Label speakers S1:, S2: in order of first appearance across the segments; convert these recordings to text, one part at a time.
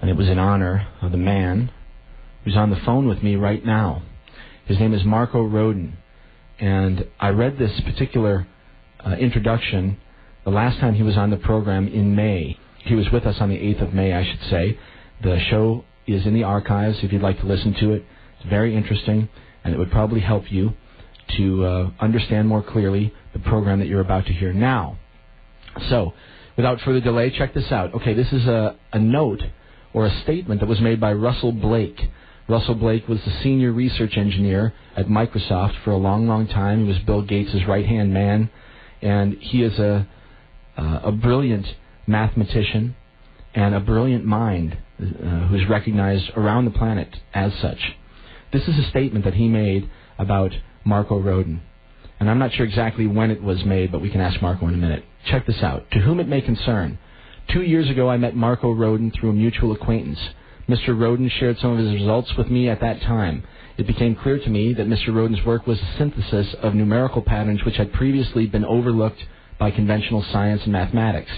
S1: and it was in honor of the man who's on the phone with me right now. His name is Marko Rodin, and I read this particular introduction the last time he was on the program in May. He was with us on the 8th of May, I should say. The show is in the archives if you'd like to listen to it. It's very interesting, and it would probably help you to understand more clearly the program that you're about to hear now. So, without further delay, check this out. Okay, this is a note or a statement that was made by Russell Blake. Russell Blake was the senior research engineer at Microsoft for a long, long time. He was Bill Gates' right-hand man, and he is a brilliant mathematician and a brilliant mind who's recognized around the planet as such. This is a statement that he made about Marko Rodin. And I'm not sure exactly when it was made, but we can ask Marko in a minute. Check this out. To whom it may concern, 2 years ago I met Marko Rodin through a mutual acquaintance. Mr. Rodin shared some of his results with me at that time. It became clear to me that Mr. Rodin's work was a synthesis of numerical patterns which had previously been overlooked by conventional science and mathematics.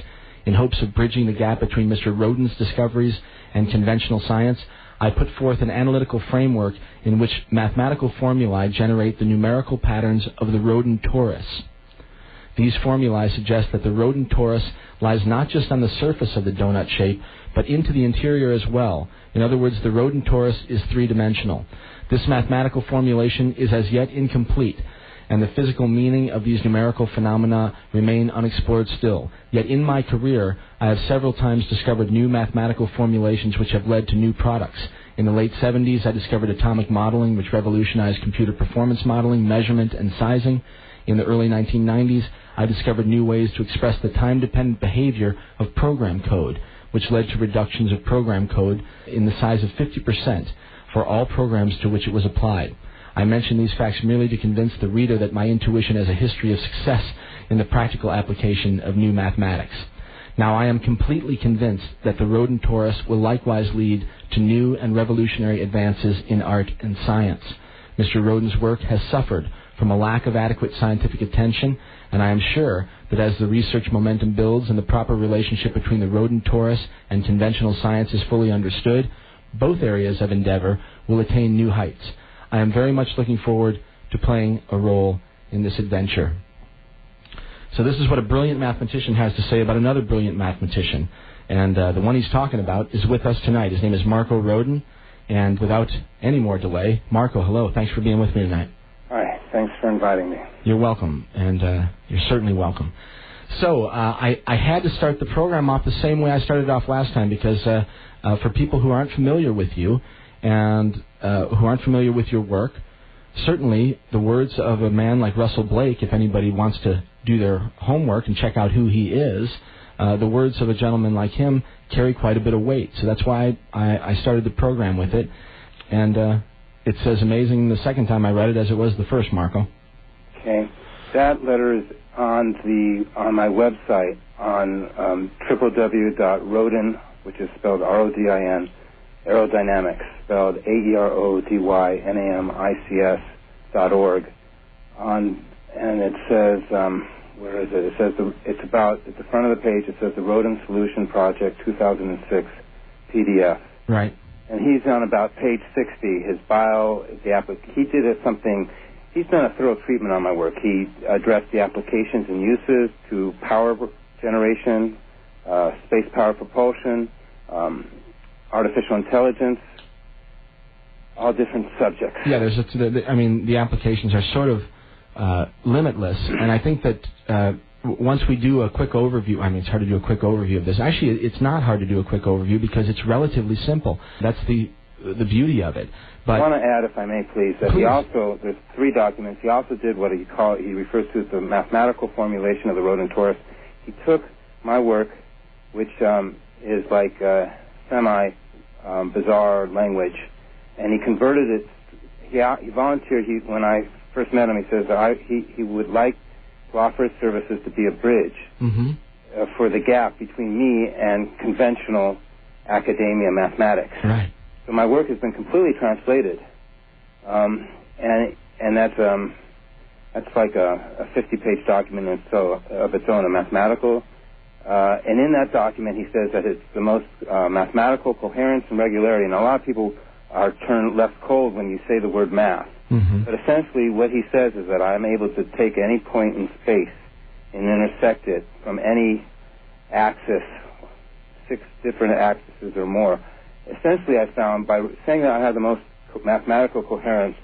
S1: In hopes of bridging the gap between Mr. Rodin's discoveries and conventional science, I put forth an analytical framework in which mathematical formulae generate the numerical patterns of the Rodin torus. These formulae suggest that the Rodin torus lies not just on the surface of the donut shape, but into the interior as well. In other words, the Rodin torus is three-dimensional. This mathematical formulation is as yet incomplete, and the physical meaning of these numerical phenomena remain unexplored still. Yet in my career, I have several times discovered new mathematical formulations which have led to new products. In the late 70s, I discovered atomic modeling, which revolutionized computer performance modeling, measurement, and sizing. In the early 1990s, I discovered new ways to express the time-dependent behavior of program code, which led to reductions of program code in the size of 50% for all programs to which it was applied. I mention these facts merely to convince the reader that my intuition has a history of success in the practical application of new mathematics. Now, I am completely convinced that the Rodin torus will likewise lead to new and revolutionary advances in art and science. Mr. Rodin's work has suffered from a lack of adequate scientific attention, and I am sure that as the research momentum builds and the proper relationship between the Rodin torus and conventional science is fully understood, both areas of endeavor will attain new heights. I am very much looking forward to playing a role in this adventure. So this is what a brilliant mathematician has to say about another brilliant mathematician. And the one he's talking about is with us tonight. His name is Marko Rodin. And without any more delay, Marko, hello. Thanks for being with me tonight.
S2: Hi. Thanks for inviting me.
S1: You're welcome. And you're certainly welcome. So I had to start the program off the same way I started off last time because for people who aren't familiar with you and who aren't familiar with your work, certainly the words of a man like Russell Blake, if anybody wants to do their homework and check out who he is, the words of a gentleman like him carry quite a bit of weight. So that's why I started the program with it. And it's as amazing the second time I read it as it was the first, Marko.
S2: Okay. That letter is on my website on www.rodin, which is spelled R-O-D-I-N, aerodynamics, spelled AERODYNAMICS.org. And it says, where is it? It says it's about at the front of the page. It says the Rodin Solution Project 2006 PDF.
S1: Right.
S2: And he's on about page 60. His bio, he did something. He's done a thorough treatment on my work. He addressed the applications and uses to power generation, space power propulsion, artificial intelligence, all different subjects.
S1: Yeah, the applications are sort of limitless, and I think that once we do a quick overview, it's hard to do a quick overview of this. Actually, it's not hard to do a quick overview because it's relatively simple. That's the beauty of it. But
S2: I want to add, if I may, please, that there's 3 documents. He also did what he refers to as the mathematical formulation of the Rodin torus. He took my work, which is like semi-bizarre language, and he converted it. He volunteered. When I first met him, he says he would like to offer his services to be a bridge for the gap between me and conventional academia mathematics.
S1: Right.
S2: So my work has been completely translated, and that's like a 50-page document of its own, a mathematical And in that document, he says that it's the most mathematical coherence and regularity. And a lot of people are turned left cold when you say the word math.
S1: Mm-hmm.
S2: But essentially, what he says is that I'm able to take any point in space and intersect it from any axis, 6 different axes or more. Essentially, I found by saying that I have the most mathematical coherence,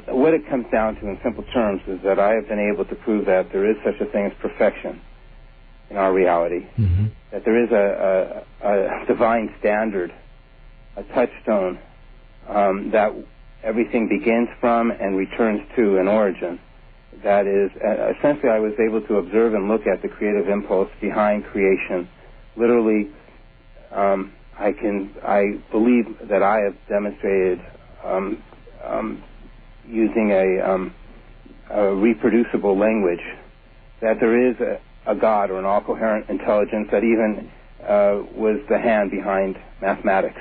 S2: what it comes down to in simple terms is that I have been able to prove that there is such a thing as perfection in our reality,
S1: mm-hmm.
S2: that there is a divine standard, a touchstone that everything begins from and returns to an origin. That is, essentially I was able to observe and look at the creative impulse behind creation. Literally, I believe that I have demonstrated using a reproducible language that there is a God or an all-coherent intelligence that even was the hand behind mathematics.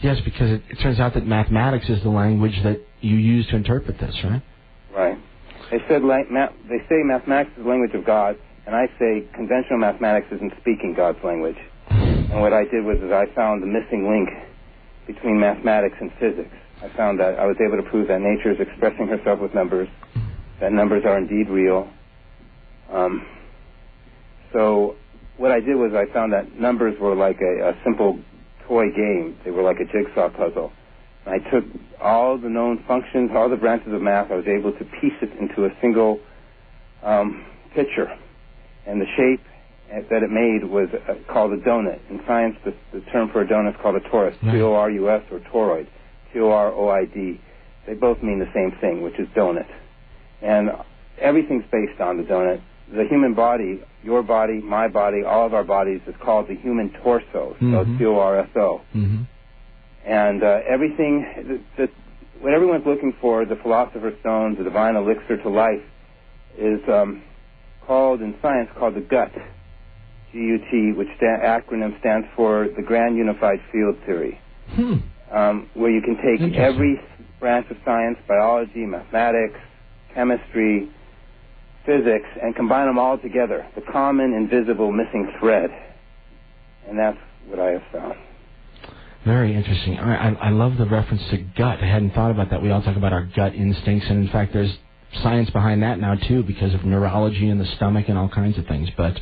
S1: Yes, because it turns out that mathematics is the language that you use to interpret this, right?
S2: Right. They say mathematics is the language of God, and I say conventional mathematics isn't speaking God's language. And what I did was I found the missing link between mathematics and physics. I found that I was able to prove that nature is expressing herself with numbers, that numbers are indeed real. So what I did was I found that numbers were like a simple toy game. They were like a jigsaw puzzle. I took all the known functions, all the branches of math, I was able to piece it into a single picture. And the shape that it made was called a donut. In science, the term for a donut is called a torus, T-O-R-U-S, or toroid, T-O-R-O-I-D. They both mean the same thing, which is donut. And everything's based on the donut. The human body, your body, my body, all of our bodies is called the human torso, so T-O-R-S-O.
S1: Mm-hmm.
S2: And everything, what everyone's looking for, the philosopher's stone, the divine elixir to life, is called, in science, called the gut, G-U-T, which acronym stands for the Grand Unified Field Theory, where you can take every branch of science, biology, mathematics, chemistry, physics, and combine them all together, the common, invisible, missing thread. And that's what I have found.
S1: Very interesting. I love the reference to gut. I hadn't thought about that. We all talk about our gut instincts, and in fact, there's science behind that now, too, because of neurology in the stomach and all kinds of things. But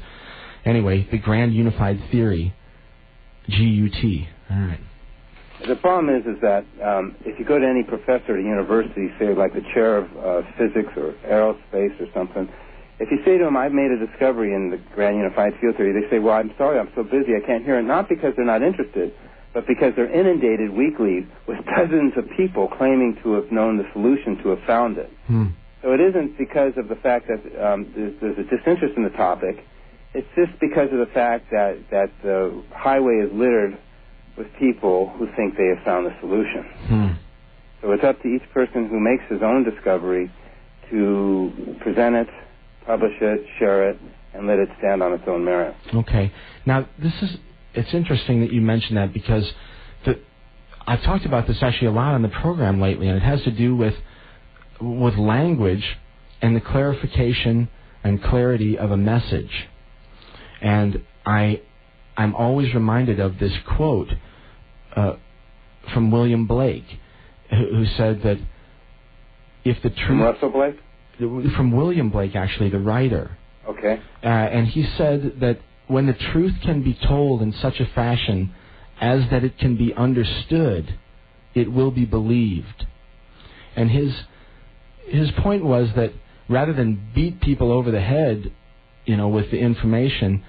S1: anyway, the Grand Unified Theory, G-U-T. All right.
S2: The problem is that if you go to any professor at a university, say like the chair of physics or aerospace or something, if you say to them, I've made a discovery in the Grand Unified Field Theory, they say, well, I'm sorry, I'm so busy, I can't hear it. Not because they're not interested, but because they're inundated weekly with dozens of people claiming to have known the solution, to have found it. So it isn't because of the fact that there's a disinterest in the topic. It's just because of the fact that the highway is littered with people who think they have found the solution. So it's up to each person who makes his own discovery to present it, publish it, share it, and let it stand on its own merit.
S1: Okay. Now, it's interesting that you mentioned that, because I've talked about this actually a lot on the program lately, and it has to do with language and the clarification and clarity of a message. And I'm always reminded of this quote from William Blake, who said that if the truth...
S2: From Russell Blake?
S1: From William Blake, actually, the writer.
S2: Okay.
S1: And he said that when the truth can be told in such a fashion as that it can be understood, it will be believed. And his point was that rather than beat people over the head, with the information,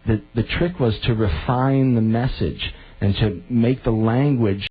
S1: the trick was to refine the message and to make the language